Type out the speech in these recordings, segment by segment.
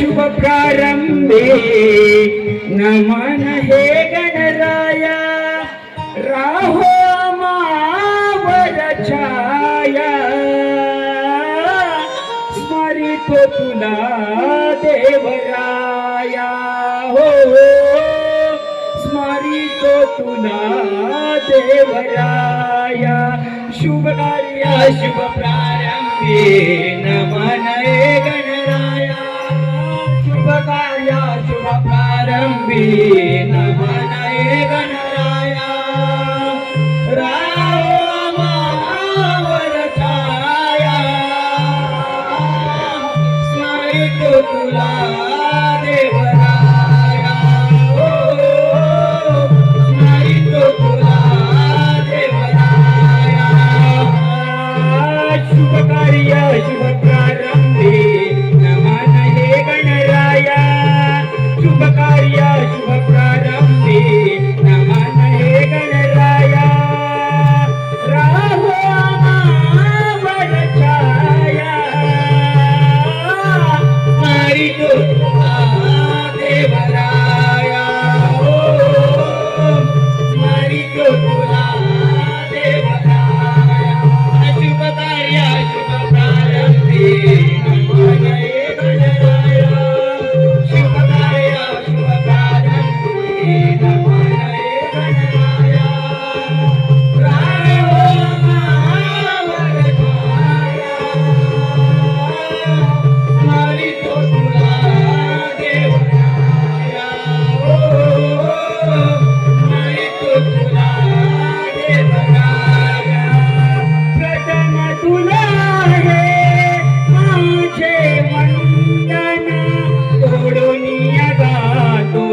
शुभ प्रारंभे नमन हे गणराया राहो मावर छाया स्मरितो तुला देवराया हो स्मरितो तुला देवराया शुभ कार्य शुभ प्रारंभे नमन हे गणराया शुभ कार्य शुभ प्रारंभे नमन हे गणराया राम मावर छाया स्मरितो तुला देवराया हो स्मरितो तुला देवराया शुभ कार्य शुभ प्रारंभे नमन हे गणराया शुभ कार्य शुभ प्रारंभे नमन हे गणराया राहो मावर छाया स्मरितो तुला देवराया हो स्मरितो तुला देवराया शुभ कार्य शुभ प्रारंभे नमन हे गणराया शुभ कार्य शुभ प्रारंभे नमन हे गणराया राहो मावर छाया स्मरितो तुला देवराया हो स्मरितो तुला देवराया प्रथम तुला हे माझे वंदन तोडूनिया गातो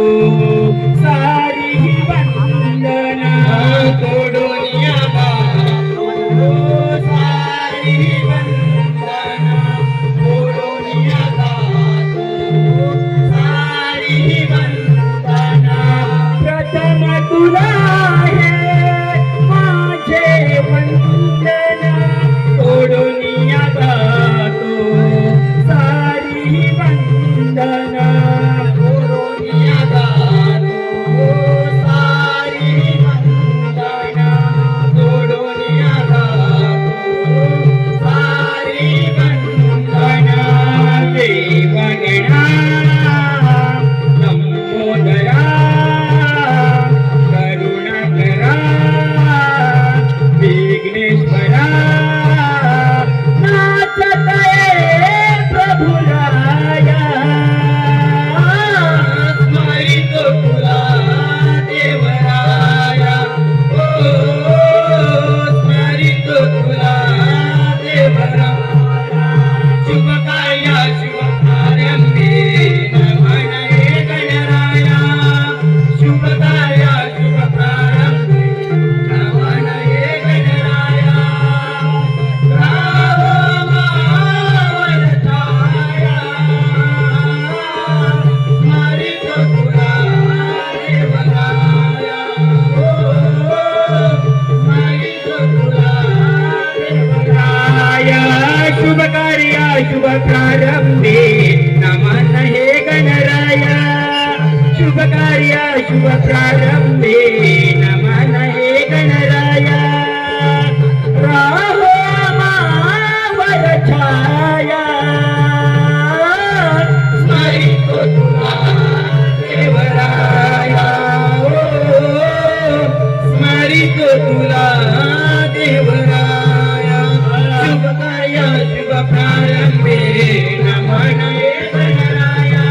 सारी वंदना तोडूनिया गातो सारी वंदना तोडूनिया गातो सारी वंदना प्रथम तुला हे माझे वंदन तोडूनिया गातो सारी वंदना तोडूनिया गातो सारी वंदना तोडूनिया गातो सारी वंदना देवगणा लंबोदरा करुणाकरा विघ्नेश्वरा नाचतये प्रभुराया स्मरितो तुला देवराया हो स्मरितो तुला देवराया शुभ कार्य शुभ प्रारंभे नमन हे गणराया शुभ कार्य शुभ प्रारंभे नमन हे गणराया राम मावर छाया स्मरितो तुला देवराया हो स्मरितो तुला देवराया शुभ कार्य शुभ प्रारंभे नमन हे गणराया शुभ कार्य शुभ प्रारंभे नमन हे गणराया राहो मावर छाया स्मरितो तुला देवराया हो स्मरितो तुला देवराया शुभ कार्य शुभ प्रारंभे नमन हे गणराया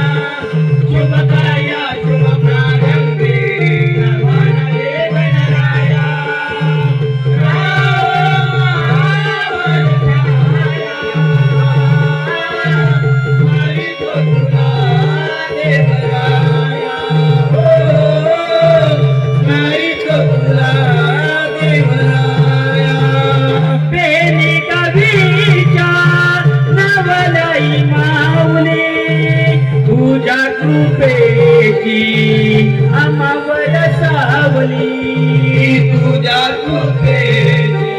शुभ कार्य शुभ प्रारंभे नमन हे गणराया राम मावर छाया स्मरितो तुला देवराया हो स्मरितो तुला देवराया पेनी कवीच्या नवलाई माऊली तुझ्या कृपेची आम्हावर सावली तुझ्या कृपेची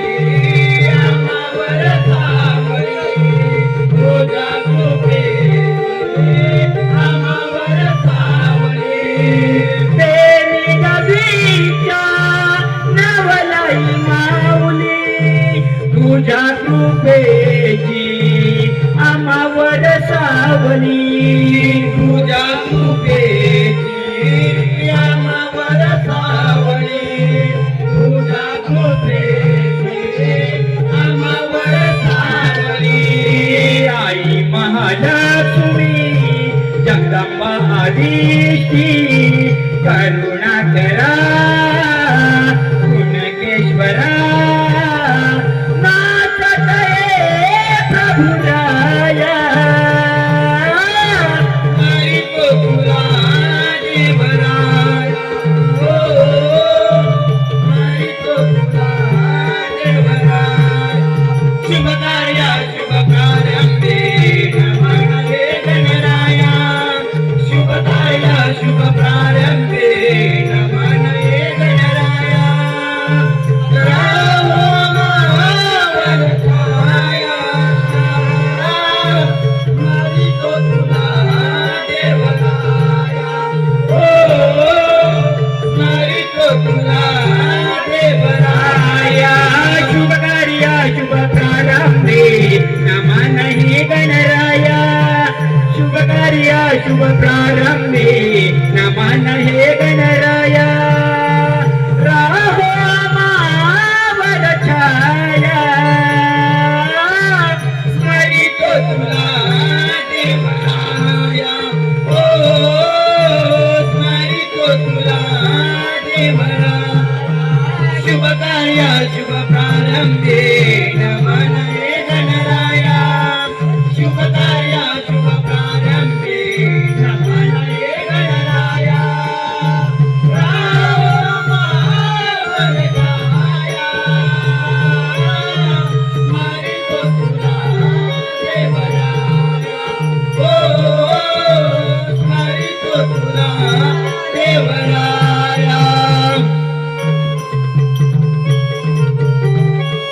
आम्हावर सावली तुझ्या कृपेची तुझ्या कृपेची आम्हावर सावली तुझ्या कृपेची आम्हावर सावली आई महालक्ष्मी जगदंबा आदिशी करुणा करा कुणकेश्वरा नाचत आहे प्रभुराया मारितो तुला देवराया हो मारितो तुला देवराया शुभकार्या शुभकार्यंते नमः हे गणराया शुभकार्या शुभकार्यंते नमः हे गणराया रामो महावरताया मारितो तुला देवराया हो मारितो तुला देवराया शुभकार्या शुभप्रारंभे नमः हे गणराया शुभकार्या शुभप्रारंभे नमः हे गणराया राहो मावर छाया स्मरितो तुला देवराया ओ स्मरितो तुला देवराया शुभकार्या शुभप्रारंभे नमः हे गणराया शुभकार्या शुभप्रारंभे नमः हे गणराया राम महावरताया मारितो तुला देवराया हो मारितो तुला देवराया